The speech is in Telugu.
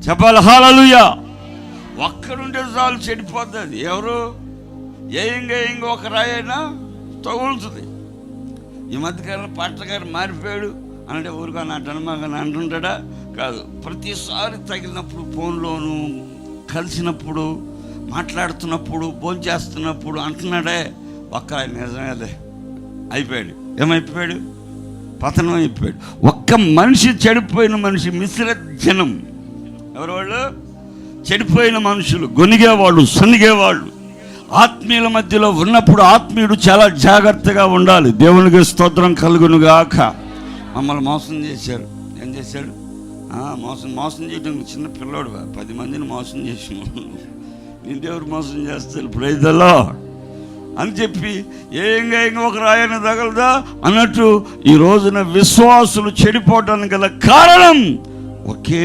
చెప్పాలి హల్లెలూయా. ఒక్కరుంటే చాలు చెడిపోతుంది. ఎవరు ఏంగా ఒక రాయైనా తగులుతుంది. ఈ మధ్యకాలంలో పాస్టర్ గారు మారిపోయాడు అంటే ఊరికని అంటాను అంటుంటాడా? కాదు. ప్రతిసారి తగిలినప్పుడు, ఫోన్లోను కలిసినప్పుడు, మాట్లాడుతున్నప్పుడు, భోంచేస్తున్నప్పుడు అంటున్నాడే ఒక్క నిజమేదే అయిపోయాడు. ఏమైపోయాడు? పతనం అయిపోయాడు. ఒక్క మనిషి, చెడిపోయిన మనిషి, మిశ్ర జనం. ఎవరు వాళ్ళు? చెడిపోయిన మనుషులు, గొనిగేవాళ్ళు, సొనిగేవాళ్ళు. ఆత్మీయుల మధ్యలో ఉన్నప్పుడు ఆత్మీయుడు చాలా జాగ్రత్తగా ఉండాలి. దేవునికి స్తోత్రం కలుగునుగాక. మమ్మల్ని మోసం చేశారు. ఏం చేశాడు? మోసం చేయడం. చిన్న పిల్లోడు 10 మందిని మోసం చేసినాడు. నేను దేవుడు మోసం చేస్తాను. ప్రైజ్ ది లార్డ్ అని చెప్పి ఏంగా ఒక రాయన తగలదా అన్నట్టు ఈ రోజున విశ్వాసులు చెడిపోవడానికి గల కారణం ఒకే